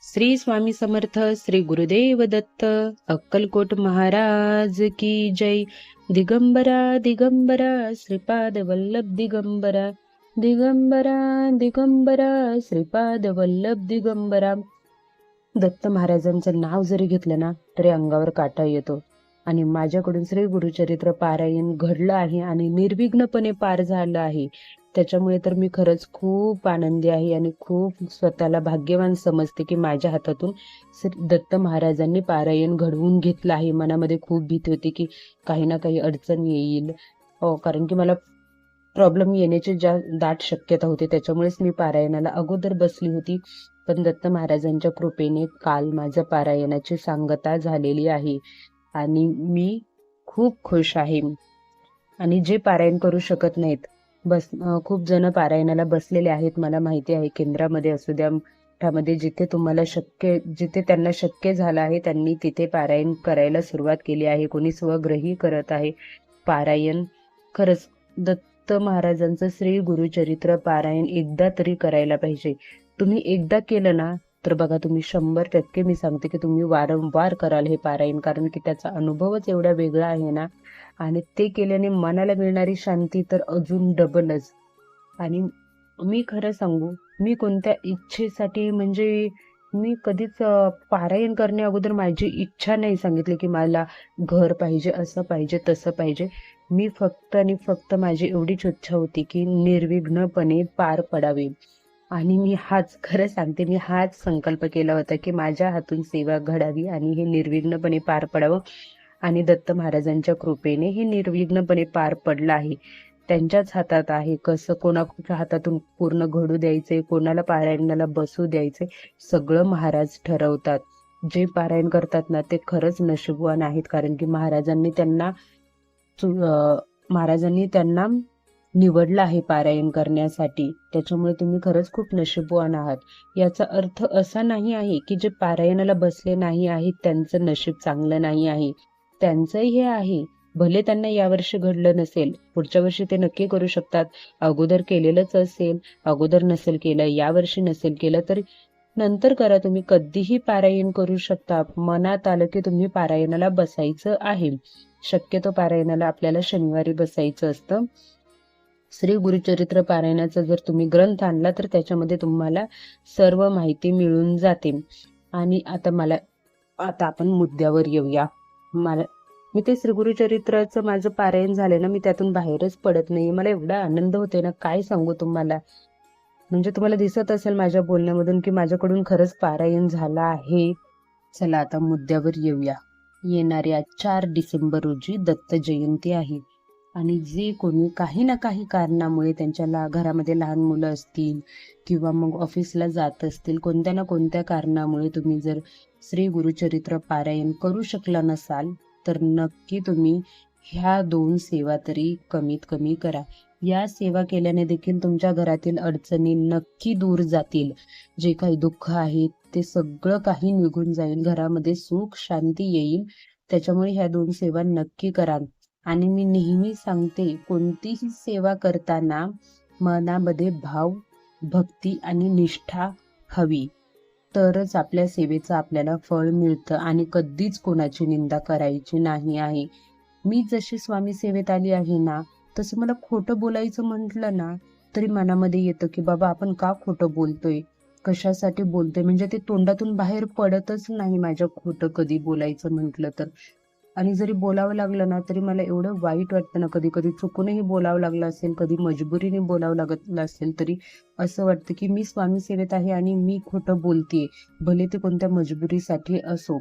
श्री स्वामी समर्थ श्री गुरुदेव दत्त अक्कलकोट महाराज की जय। दिगंबरा दिगंबरा श्रीपाद वल्लभ दिगंबरा दिगंबरा दिगंबरा श्रीपाद वल्लभ दिगंबरा। दत्त महाराजांचं नाव जरी घेतलं ना तरी अंगावर काटा येतो। आणि माझ्याकडून श्री गुरुचरित्र पारायण घडलं आहे आणि निर्विघ्नपणे पार झालं आहे। त्याच्यामुळे तर मी खरंच खूप आनंदी आहे आणि खूप स्वतःला भाग्यवान समजते की माझ्या हातातून दत्त महाराजांनी पारायण घडवून घेतलं आहे। मनामध्ये खूप भीती होती की काही ना काही अडचण येईल, कारण की मला प्रॉब्लेम येण्याची दाट शक्यता होती। त्याच्यामुळेच मी पारायणाला अगोदर बसली होती। पण दत्त महाराजांच्या कृपेने काल माझ्या पारायणाची सांगता झालेली आहे आणि मी खूप खुश आहे। आणि जे पारायण करू शकत नाहीत, खूप जण पारायणाला बसलेले आहेत, मला माहिती आहे। केंद्रामध्ये असू द्या, मठामध्ये, जिथे त्यांना शक्य झालं आहे त्यांनी तिथे पारायण करायला सुरुवात केली आहे। कोणी स्वग्रही करत आहे पारायण। खरंच दत्त महाराजांचं श्री गुरुचरित्र पारायण एकदा तरी करायला पाहिजे। तुम्ही एकदा केलं ना तर बघा, तुम्ही 100% मी सांगते की तुम्ही वारंवार कराल हे पारायण, कारण की त्याचा अनुभवच एवढा वेगळा आहे ना। आणि ते केल्याने मनाला मिळणारी शांती तर अजून डबलच। आणि मी खरं सांगू, मी कोणत्या इच्छेसाठी म्हणजे मी कधीच पारायण करण्या अगोदर माझी इच्छा नाही सांगितली की मला घर पाहिजे, असं पाहिजे, तसं पाहिजे। मी फक्त आणि फक्त माझी एवढीच इच्छा होती की निर्विघ्नपणे पार पडावे। आणि मी खरं सांगते, मी हाच संकल्प केला होता की माझ्या हातून सेवा घडावी आणि हे निर्विघ्नपणे पार पडावं। आणि दत्त महाराजांच्या कृपेने हे निर्विघ्नपणे पार पडलं आहे। त्यांच्याच हातात आहे कसं कोणाच्या हातातून पूर्ण घडू द्यायचे, कोणाला पारायणाला बसू द्यायचे, सगळं महाराज ठरवतात। जे पारायण करतात ना ते खरंच नशीबवान आहेत, कारण की महाराजांनी त्यांना निवडलं आहे पारायण करण्यासाठी। त्याच्यामुळे तुम्ही खरंच खूप नशीबवान आहात। याचा अर्थ असा नाही आहे की जे पारायणाला बसले नाही आहेत त्यांचं नशीब चांगलं नाही आहे, त्यांचंही हे आहे। भले त्यांना यावर्षी घडलं नसेल, पुढच्या वर्षी ते नक्की करू शकतात। अगोदर केलेलंच असेल, अगोदर नसेल केलं, यावर्षी नसेल केलं तर नंतर करा। तुम्ही कधीही पारायण करू शकता। मनात आलं की तुम्ही पारायणाला बसायचं आहे। शक्यतो पारायणाला आपल्याला शनिवारी बसायचं असतं। श्री गुरुचरित्र पारायणाचा जर तुम्ही ग्रंथ आणला तर त्याच्यामध्ये तुम्हाला सर्व माहिती मिळून जाते। आणि आता आपण मुद्द्यावर येऊया। मी ते श्री गुरुचरित्राचं माझं पारायण झालं ना, मी त्यातून बाहेरच पडत नाही। मला एवढा आनंद होते ना, काय सांगू तुम्हाला। म्हणजे तुम्हाला दिसत असेल माझ्या बोलण्यामधून की माझ्याकडून खरंच पारायण झालं आहे। चला आता मुद्द्यावर येऊया। येणाऱ्या 4 डिसेंबर रोजी दत्त जयंती आहे आणि जे कोणी काही ना काही कारणामुळे त्यांच्या घरामध्ये लहान मुलं असतील किंवा मग ऑफिसला जात असतील, कोणत्या ना कोणत्या कारणामुळे तुम्ही जर श्री गुरुचरित्र पारायण करू शकला नसाल तर नक्की तुम्ही ह्या 2 सेवा तरी कमीत कमी करा। या सेवा केल्याने देखील तुमच्या घरातील अडचणी नक्की दूर जातील। जे काही दुःख आहे ते सगळं काही निघून जाईल, घरामध्ये सुख शांती येईल। त्याच्यामुळे ह्या 2 सेवा नक्की करा। आणि मी नेहमी सांगते, कोणतीही सेवा करताना मनामध्ये भाव, भक्ती आणि निष्ठा हवी, तरच आपल्या सेवेचं आपल्याला फळ मिळतं। आणि कधीच कोणाची निंदा करायची नाही आहे। मी जशी स्वामी सेवेत आली आहे ना, तसं मला खोटं बोलायचं म्हटलं ना तरी मनामध्ये येतं की बाबा आपण का खोटं बोलतोय, कशासाठी बोलतोय, म्हणजे ते तोंडातून बाहेर पडतच नाही माझ्या खोटं कधी बोलायचं म्हटलं तर। आणि जरी बोलावं लागलं ना तरी मला एवढं वाईट वाटतं ना, कधी कधी चुकूनही बोलावं लागलं असेल, कधी मजबुरीने बोलावं लागलं असेल, तरी असं वाटतं की मी स्वामी सेवेत आहे आणि मी खोटं बोलतेय, भले ते कोणत्या मजबुरीसाठी असो।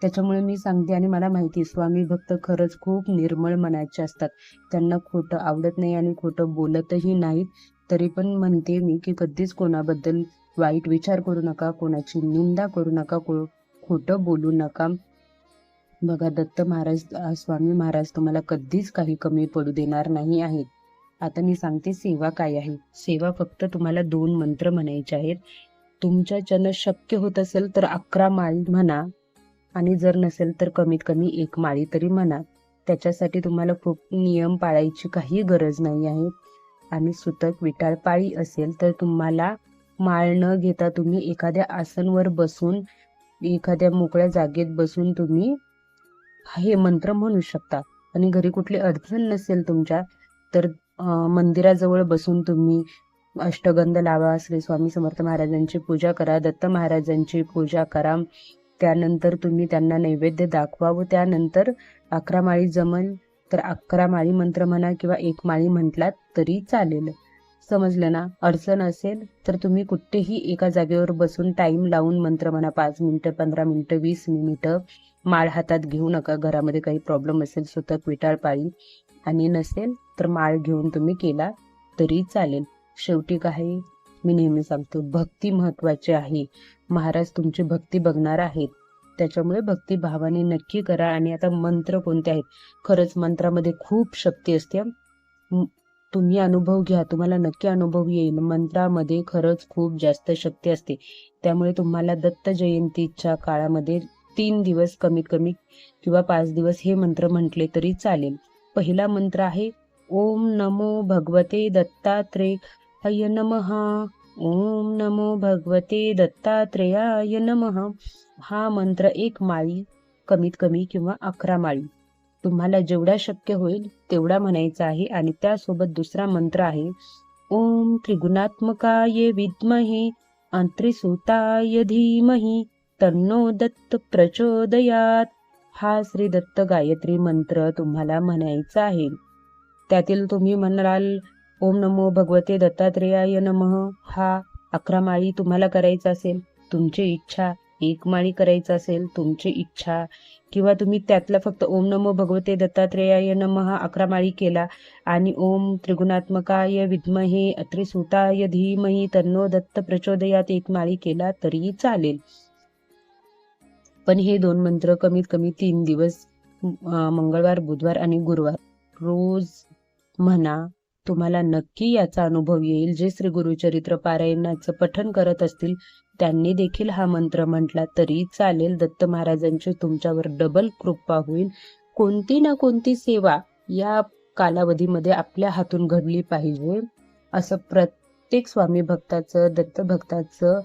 त्याच्यामुळे मी सांगते, आणि मला माहिती स्वामी भक्त खरंच खूप निर्मळ मनाचे असतात, त्यांना खोटं आवडत नाही आणि खोटं बोलतही नाहीत। तरी पण म्हणते मी की कधीच कोणाबद्दल वाईट विचार करू नका, कोणाची निंदा करू नका, खोटं बोलू नका। बघा, दत्त महाराज, स्वामी महाराज तुम्हाला कधीच काही कमी पडू देणार नाही आहेत। आता मी सांगते सेवा काय आहे। सेवा फक्त तुम्हाला 2 मंत्र म्हणायचे आहेत। तुमच्याच्यानं शक्य होत असेल तर 11 माळी म्हणा, आणि जर नसेल तर कमीत कमी 1 माळी तरी म्हणा। त्याच्यासाठी तुम्हाला खूप नियम पाळायची काही गरज नाही आहे। आणि सुतक विटाळ पाळी असेल तर तुम्हाला माळ न घेता तुम्ही एखाद्या आसनवर बसून, एखाद्या मोकळ्या जागेत बसून तुम्ही हे मंत्र म्हणू शकता. आणि घरी कुठली अडचण नसेल तुमच्या तर मंदिराजवळ बसून तुम्ही अष्टगंध लावा, श्री स्वामी समर्थ महाराजांची पूजा करा, दत्त महाराजांची पूजा करा. त्यानंतर तुम्ही त्यांना नैवेद्य दाखवा व त्यानंतर 11 माळी जमल तर 11 माळी मंत्र म्हणा किंवा 1 माळी म्हटलात तरी चालेल. समजलं ना? अडचण असेल तर तुम्ही कुठेही एका जागेवर बसून टाइम लावून मंत्र म्हणा. 5 मिनिटं, 15 मिनिटं, 20 मिनिटं. माळ हातात घेऊ नका. घरामध्ये काही प्रॉब्लेम असेल, सुतक विटाळ पाळी आणि नसेल तर माळ घेऊन तुम्ही केला तरी चालेल. शेवटी काय मी नेहमी सांगतो, भक्ती महत्वाची आहे. महाराज तुमची भक्ती बघणार आहेत, त्याच्यामुळे भक्ती भावाने नक्की करा. आणि आता मंत्र कोणते आहेत? खरंच मंत्रामध्ये खूप शक्ती असते. तुम्ही अनुभव घ्या, तुम्हाला नक्की अनुभव येईल. मंत्रामध्ये खरंच खूप जास्त शक्ती असते. त्यामुळे तुम्हाला दत्त जयंतीच्या काळामध्ये 3 दिवस कमीत कमी किंवा 5 दिवस हे मंत्र म्हटले तरी चालेल. पहिला मंत्र आहे ओम नमो भगवते दत्तात्रेयाय नमः. ओम नमो भगवते दत्तात्रेयाय नमः. हा मंत्र 1 माळी कमीत कमी किंवा 11 माळी तुम्हाला जेवढा शक्य होईल तेवढा म्हणायचा आहे. आणि त्यासोबत दुसरा मंत्र आहे ओम त्रिगुणात्मकाय विद्महे त्रिसूताय धीमहि तन्नो दत्त प्रचोदयात. हा श्री दत्त गायत्री मंत्र तुम्हाला म्हणायचा आहे. त्यातील तुम्ही म्हणाल ओम नमो भगवते दत्तात्रेयाय नमः हा 11 माळी तुम्हाला करायचा असेल, तुमची इच्छा. 1 माळी करायचा असेल, तुमची इच्छा. किंवा तुम्ही त्यातला फक्त ओम नमो भगवते दत्तात्रेयाय नमः 11 माळी केला आणि ओम त्रिगुणात्मकाय विद्महे त्रिसूताय धीमहि तन्नो दत्त प्रचोदयात 1 माळी केला तरी चालेल. पण हे 2 मंत्र कमीत कमी 3 दिवस मंगळवार, बुधवार आणि गुरुवार रोज म्हणा. तुम्हाला नक्की याचा अनुभव येईल. जे श्री गुरुचरित्र पारायणाचं पठण करत असतील त्यांनी देखील हा मंत्र म्हटला तरी चालेल. दत्त महाराजांची तुमच्यावर डबल कृपा होईल. कोणती ना कोणती सेवा या कालावधीमध्ये आपल्या हातून घडली पाहिजे असं प्रत्येक स्वामी भक्ताचं, दत्त भक्ताचं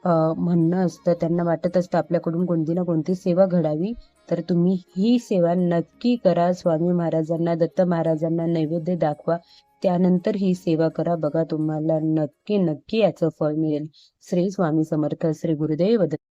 म्हणणं असतं. त्यांना वाटत असतं आपल्याकडून कोणती ना कोणती सेवा घडावी. तर तुम्ही ही सेवा नक्की करा. स्वामी महाराजांना, दत्त महाराजांना नैवेद्य दाखवा, त्यानंतर ही सेवा करा. बघा तुम्हाला नक्की नक्की याचं फळ मिळेल. श्री स्वामी समर्थ. श्री गुरुदेव दत्त.